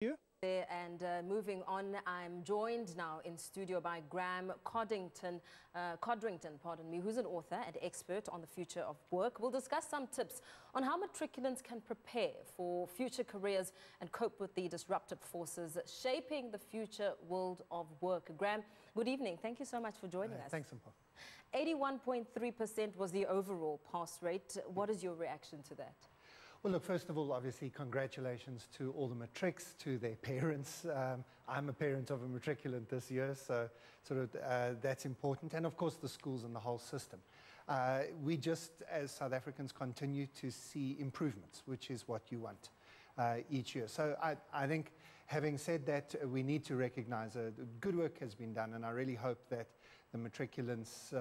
And moving on, I'm joined now in studio by Graeme Codrington, who's an author and expert on the future of work. We'll discuss some tips on how matriculants can prepare for future careers and cope with the disruptive forces shaping the future world of work. Graeme, good evening. Thank you so much for joining us. Thanks, Mpho. 81.3% was the overall pass rate. What is your reaction to that? Well, look, first of all, obviously, congratulations to all the matrics, to their parents. I'm a parent of a matriculant this year, so that's important. And, of course, the schools and the whole system. We just, as South Africans, continue to see improvements, which is what you want each year. So I think, having said that, we need to recognize good work has been done, and I really hope that the matriculants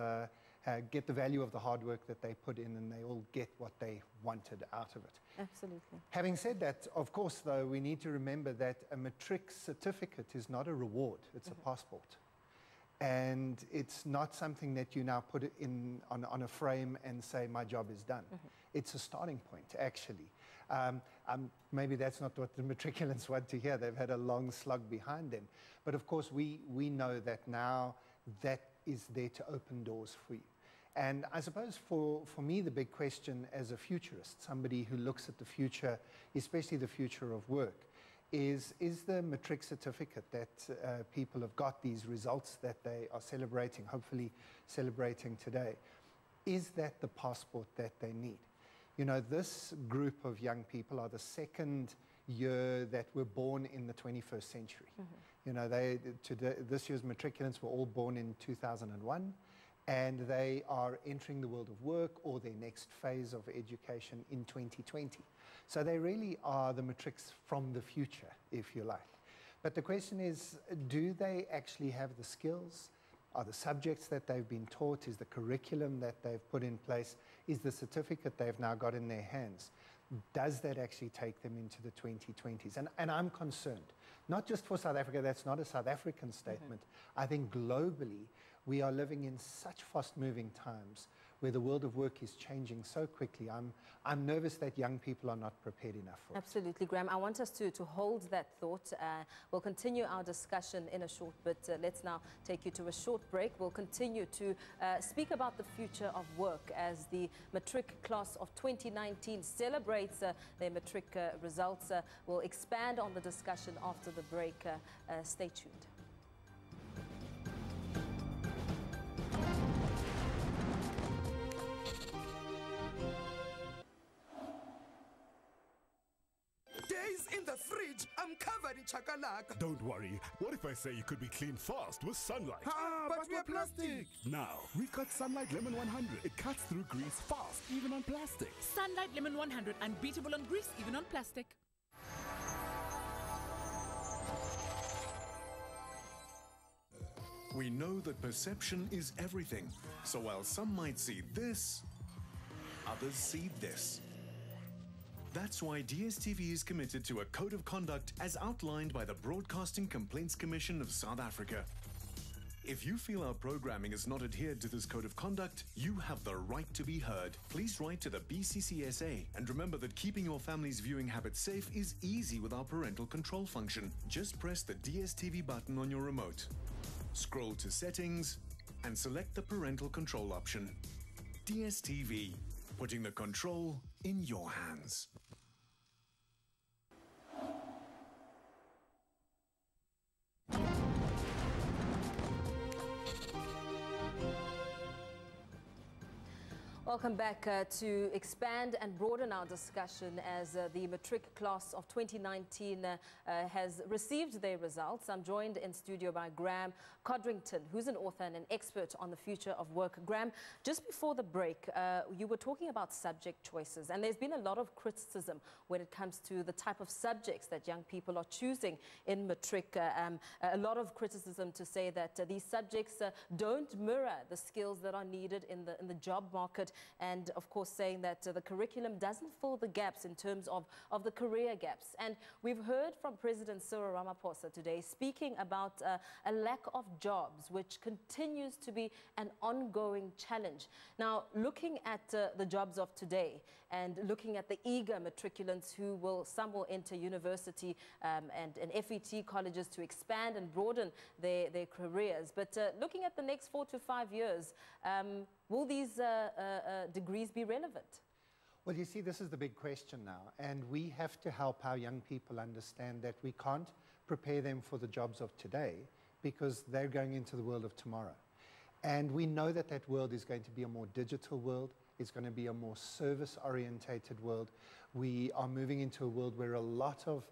get the value of the hard work that they put in, and they all get what they wanted out of it. Absolutely. Having said that, of course, though, we need to remember that a matric certificate is not a reward, it's a passport. And it's not something that you now put it in on a frame and say, my job is done. It's a starting point, actually. Maybe that's not what the matriculants want to hear. They've had a long slug behind them. But of course, we know that now that is there to open doors for you. And I suppose for me, the big question as a futurist, somebody who looks at the future, especially the future of work, is the matric certificate that people have got, these results that they are celebrating, hopefully celebrating today, is that the passport that they need? You know, this group of young people are the second year that were born in the 21st century. You know, this year's matriculants were all born in 2001. And they are entering the world of work or their next phase of education in 2020. So they really are the matrics from the future, if you like. But the question is, do they actually have the skills? Are the subjects that they've been taught, is the curriculum that they've put in place, is the certificate they've now got in their hands, does that actually take them into the 2020s? And I'm concerned, not just for South Africa, that's not a South African statement. I think globally, we are living in such fast-moving times where the world of work is changing so quickly. I'm nervous that young people are not prepared enough for it. Absolutely, Graeme. I want us to hold that thought. We'll continue our discussion in a short bit. Let's now take you to a short break. We'll continue to speak about the future of work as the matric class of 2019 celebrates their matric results. We'll expand on the discussion after the break. Stay tuned. In the fridge, I'm covered in chakalaka. Don't worry. What if I say you could be cleaned fast with sunlight? But we're plastic. Now, we've got Sunlight Lemon 100. It cuts through grease fast, even on plastic. Sunlight Lemon 100, unbeatable on grease, even on plastic. We know that perception is everything. So while some might see this, others see this. That's why DSTV is committed to a code of conduct as outlined by the Broadcasting Complaints Commission of South Africa. If you feel our programming is not adhered to this code of conduct, you have the right to be heard. Please write to the BCCSA and remember that keeping your family's viewing habits safe is easy with our parental control function. Just press the DSTV button on your remote. Scroll to Settings and select the Parental Control option. DSTV. Putting the control in your hands. Welcome back to expand and broaden our discussion as the matric class of 2019 has received their results. I'm joined in studio by Graeme Codrington, who's an author and an expert on the future of work. Graeme, just before the break, you were talking about subject choices, and there's been a lot of criticism when it comes to the type of subjects that young people are choosing in matric. A lot of criticism to say that these subjects don't mirror the skills that are needed in the job market. and of course saying that the curriculum doesn't fill the gaps in terms of the career gaps. And we've heard from President Cyril Ramaphosa today speaking about a lack of jobs, which continues to be an ongoing challenge. Now, looking at the jobs of today and looking at the eager matriculants some will enter university and FET colleges to expand and broaden their careers. But looking at the next 4 to 5 years, will these degrees be relevant? Well, you see, this is the big question now, and we have to help our young people understand that we can't prepare them for the jobs of today because they're going into the world of tomorrow. And we know that that world is going to be a more digital world. It's going to be a more service-orientated world. We are moving into a world where a lot of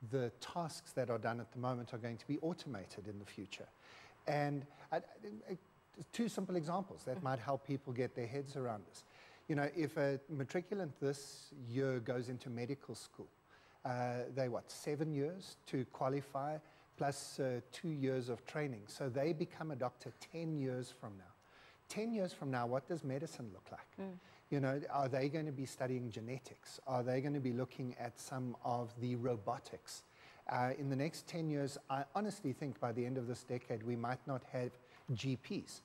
the tasks that are done at the moment are going to be automated in the future. And two simple examples that might help people get their heads around this. You know, if a matriculant this year goes into medical school, they 7 years to qualify, plus 2 years of training. So they become a doctor 10 years from now. 10 years from now, what does medicine look like? You know, are they going to be studying genetics? Are they going to be looking at some of the robotics? In the next 10 years, I honestly think by the end of this decade, we might not have GPs.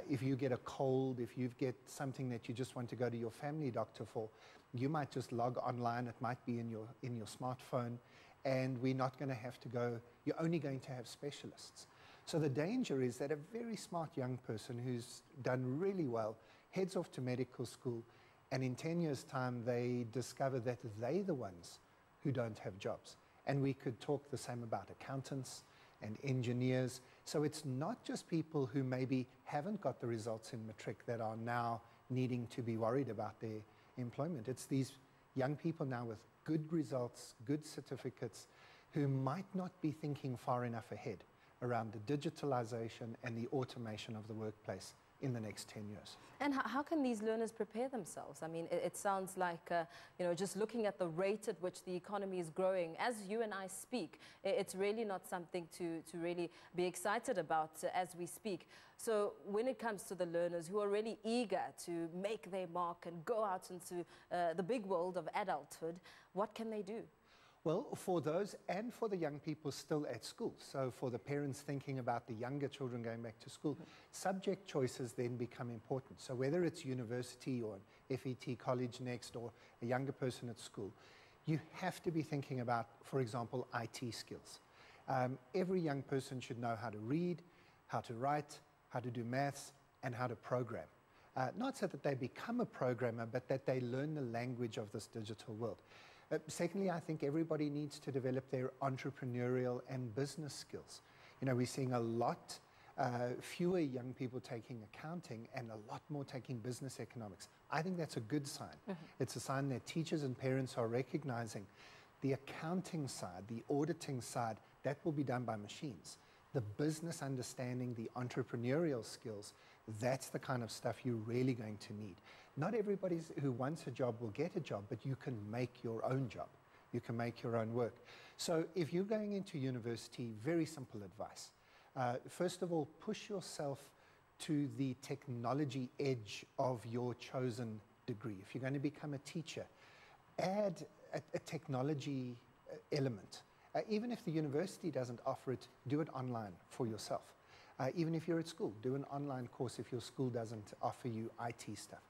If you get a cold, if you get something that you just want to go to your family doctor for, you might just log online. It might be in your smartphone, and we're not going to have to go. You're only going to have specialists. So the danger is that a very smart young person who's done really well heads off to medical school, and in 10 years' time, they discover that they're the ones who don't have jobs. And we could talk the same about accountants and engineers. So it's not just people who maybe haven't got the results in Matric that are now needing to be worried about their employment. It's these young people now with good results, good certificates, who might not be thinking far enough ahead around the digitalization and the automation of the workplace in the next 10 years. And how can these learners prepare themselves? I mean, it sounds like, you know, just looking at the rate at which the economy is growing, as you and I speak, it's really not something to really be excited about as we speak. So when it comes to the learners who are really eager to make their mark and go out into the big world of adulthood, what can they do? Well, for those and for the young people still at school, so for the parents thinking about the younger children going back to school, subject choices then become important. So whether it's university or an FET college next or a younger person at school, you have to be thinking about, for example, IT skills. Every young person should know how to read, how to write, how to do maths, and how to program. Not so that they become a programmer, but that they learn the language of this digital world. Secondly, I think everybody needs to develop their entrepreneurial and business skills. You know, we're seeing a lot fewer young people taking accounting and a lot more taking business economics. I think that's a good sign. It's a sign that teachers and parents are recognizing the accounting side, the auditing side, that will be done by machines. The business understanding, the entrepreneurial skills, that's the kind of stuff you're really going to need. Not everybody who wants a job will get a job, but you can make your own job. You can make your own work. So if you're going into university, very simple advice. First of all, push yourself to the technology edge of your chosen degree. If you're going to become a teacher, add a technology element. Even if the university doesn't offer it, do it online for yourself. Even if you're at school, do an online course if your school doesn't offer you IT stuff.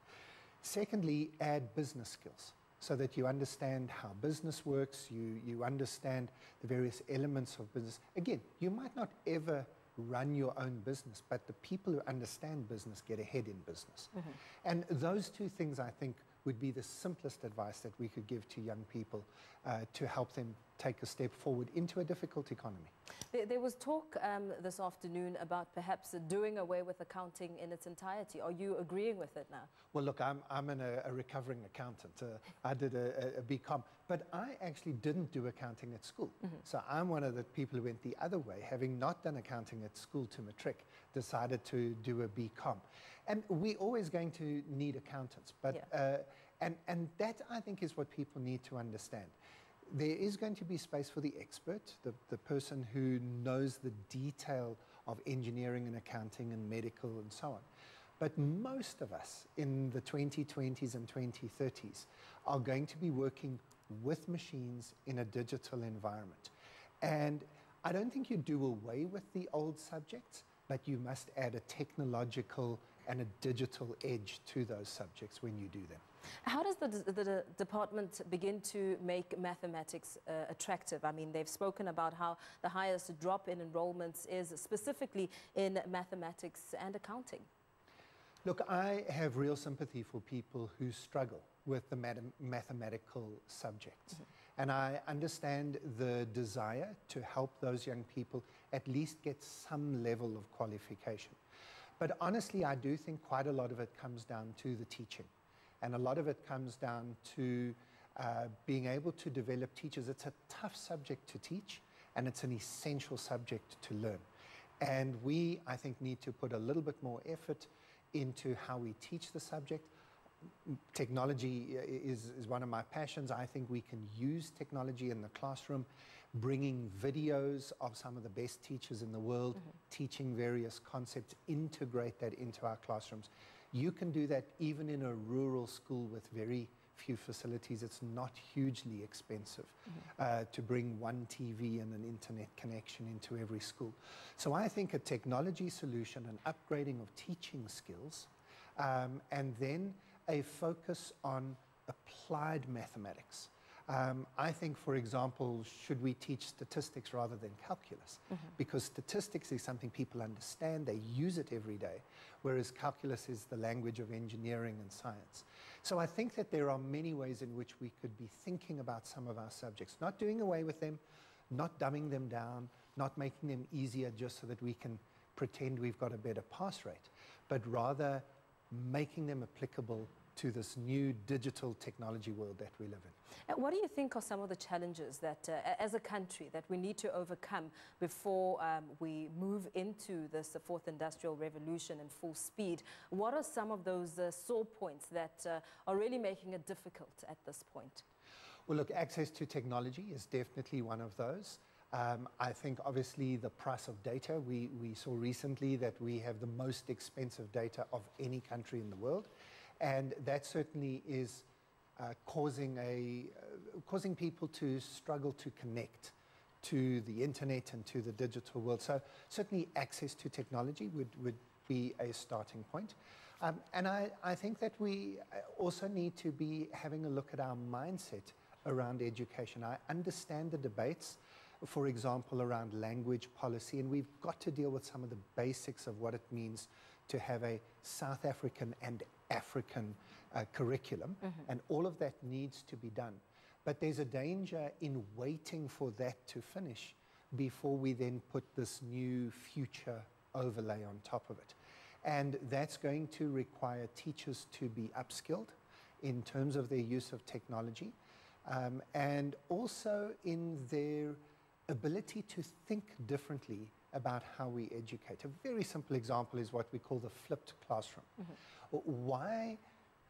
Secondly, add business skills so that you understand how business works, you understand the various elements of business. Again, you might not ever run your own business, but the people who understand business get ahead in business. And those two things, I think, would be the simplest advice that we could give to young people to help them take a step forward into a difficult economy. There was talk this afternoon about perhaps doing away with accounting in its entirety. Are you agreeing with it now? Well, look, I'm a recovering accountant. I did a BCom, but I actually didn't do accounting at school. So I'm one of the people who went the other way, having not done accounting at school to Matric, decided to do a BCom. And we're always going to need accountants, but and that, I think, is what people need to understand. There is going to be space for the expert, the person who knows the detail of engineering and accounting and medical and so on. But most of us in the 2020s and 2030s are going to be working with machines in a digital environment. And I don't think you do away with the old subjects, but you must add a technological and a digital edge to those subjects when you do them. How does the department begin to make mathematics attractive? I mean, they've spoken about how the highest drop in enrollments is specifically in mathematics and accounting. Look, I have real sympathy for people who struggle with the mathematical subjects. And I understand the desire to help those young people at least get some level of qualification. But honestly, I do think quite a lot of it comes down to the teaching. And a lot of it comes down to being able to develop teachers. It's a tough subject to teach, and it's an essential subject to learn. And we, I think, need to put a little bit more effort into how we teach the subject. Technology is one of my passions. I think we can use technology in the classroom, bringing videos of some of the best teachers in the world, teaching various concepts, integrate that into our classrooms. You can do that even in a rural school with very few facilities. It's not hugely expensive to bring one TV and an internet connection into every school. So I think a technology solution, an upgrading of teaching skills, and then a focus on applied mathematics. I think, for example, should we teach statistics rather than calculus? Because statistics is something people understand, they use it every day, whereas calculus is the language of engineering and science. So I think that there are many ways in which we could be thinking about some of our subjects, not doing away with them, not dumbing them down, not making them easier just so that we can pretend we've got a better pass rate, but rather making them applicable to this new digital technology world that we live in. And what do you think are some of the challenges that, as a country, that we need to overcome before we move into this fourth industrial revolution in full speed? What are some of those sore points that are really making it difficult at this point? Well, look, access to technology is definitely one of those. I think obviously the price of data, we saw recently that we have the most expensive data of any country in the world. And that certainly is causing people to struggle to connect to the internet and to the digital world. So certainly access to technology would be a starting point. And I think that we also need to be having a look at our mindset around education. I understand the debates, for example, around language policy, and we've got to deal with some of the basics of what it means to have a South African and African curriculum, and all of that needs to be done. But there's a danger in waiting for that to finish before we then put this new future overlay on top of it. And that's going to require teachers to be upskilled in terms of their use of technology, and also in their ability to think differently about how we educate. A very simple example is what we call the flipped classroom. Why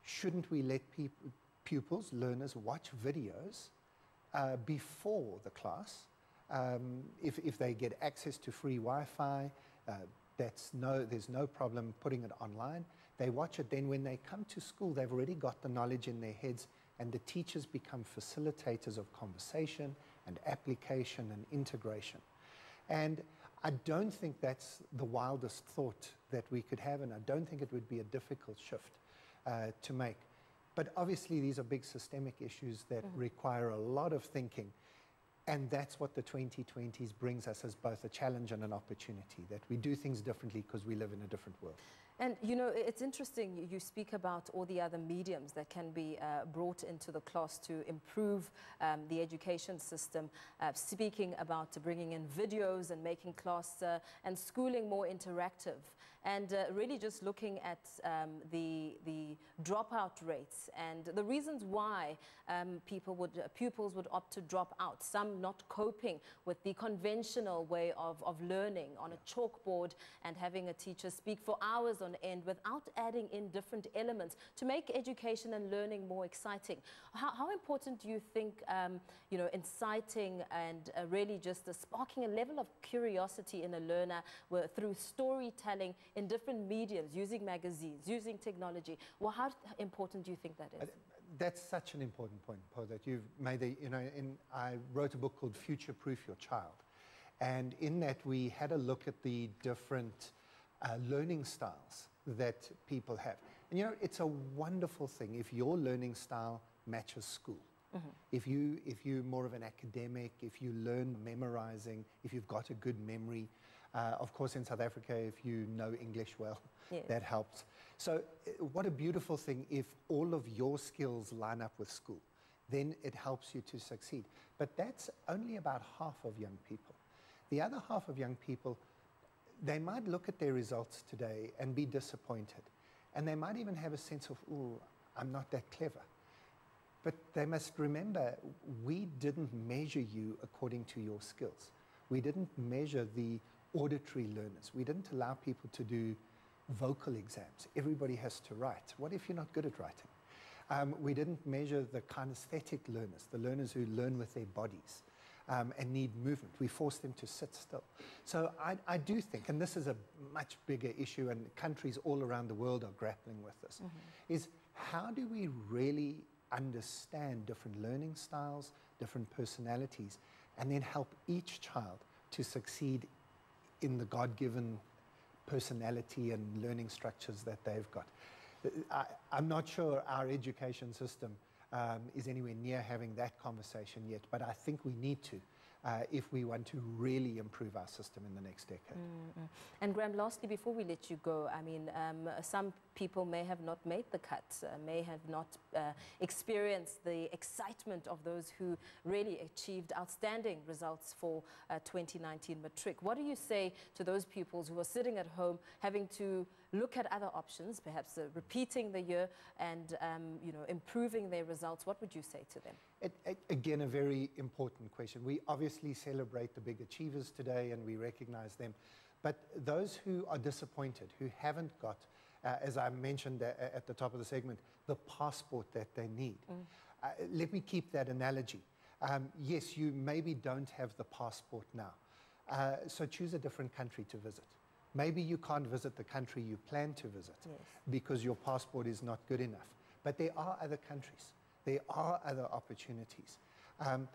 shouldn't we let pupils, learners, watch videos before the class? If they get access to free Wi-Fi, there's no problem putting it online. They watch it, then when they come to school, they've already got the knowledge in their heads, and the teachers become facilitators of conversation and application and integration. And I don't think that's the wildest thought that we could have, and I don't think it would be a difficult shift to make. But obviously these are big systemic issues that require a lot of thinking, and that's what the 2020s brings us as both a challenge and an opportunity, that we do things differently because we live in a different world. And, you know, it's interesting, you speak about all the other mediums that can be brought into the class to improve the education system, speaking about bringing in videos and making class and schooling more interactive, and really just looking at the dropout rates and the reasons why pupils would opt to drop out, some not coping with the conventional way of learning on a chalkboard and having a teacher speak for hours on end without adding in different elements to make education and learning more exciting. How important do you think, you know, inciting and really just sparking a level of curiosity in a learner through storytelling in different mediums, using magazines, using technology. Well, how important do you think that is? That's such an important point, Paul, that you've made. I wrote a book called Future Proof Your Child. And in that, we had a look at the different learning styles that people have. And it's a wonderful thing if your learning style matches school. If you're more of an academic, if you learn memorizing, if you've got a good memory, of course in South Africa, if you know English well, yes, that helps. So what a beautiful thing if all of your skills line up with school, then it helps you to succeed. But that's only about half of young people. The other half of young people, they might look at their results today and be disappointed. And they might even have a sense of, oh, I'm not that clever. But they must remember, we didn't measure you according to your skills. We didn't measure the auditory learners. We didn't allow people to do vocal exams. Everybody has to write. What if you're not good at writing? We didn't measure the kinesthetic learners, the learners who learn with their bodies and need movement. We force them to sit still. So I do think, and this is a much bigger issue, and countries all around the world are grappling with this, is how do we really understand different learning styles, different personalities, and then help each child to succeed in the God-given personality and learning structures that they've got. I'm not sure our education system is anywhere near having that conversation yet, but I think we need to if we want to really improve our system in the next decade. And Graeme, lastly, before we let you go, I mean, some people may have not made the cut, may have not experienced the excitement of those who really achieved outstanding results for 2019 Matric. What do you say to those pupils who are sitting at home having to look at other options, perhaps repeating the year and improving their results? What would you say to them? Again, a very important question. We obviously celebrate the big achievers today and we recognize them. But those who are disappointed, who haven't got, as I mentioned at the top of the segment, the passport that they need. Let me keep that analogy. Yes, you maybe don't have the passport now. So choose a different country to visit. Maybe you can't visit the country you plan to visit because your passport is not good enough. But there are other countries. There are other opportunities. I'll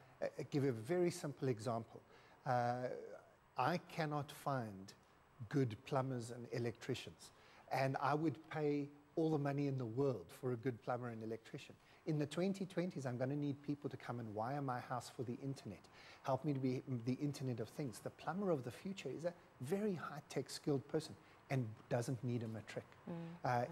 give you a very simple example. I cannot find good plumbers and electricians, and I would pay all the money in the world for a good plumber and electrician. In the 2020s, I'm going to need people to come and wire my house for the internet, help me to be the Internet of Things. The plumber of the future is a very high-tech skilled person and doesn't need a matric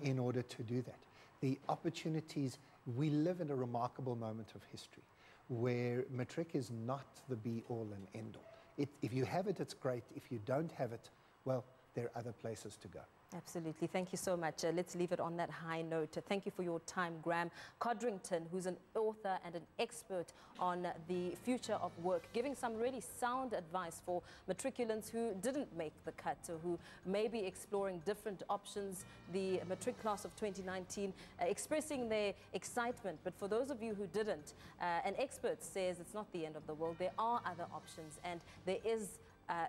in order to do that. The opportunities, we live in a remarkable moment of history where matric is not the be-all and end-all. If you have it, it's great. If you don't have it, well, there are other places to go. Absolutely. Thank you so much. Let's leave it on that high note. Thank you for your time, Graeme Codrington, who's an author and an expert on the future of work, giving some really sound advice for matriculants who didn't make the cut or who may be exploring different options. The matric class of 2019 expressing their excitement. But for those of you who didn't, an expert says it's not the end of the world. There are other options and there is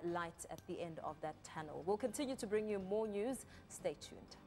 light at the end of that tunnel. We'll continue to bring you more news. Stay tuned.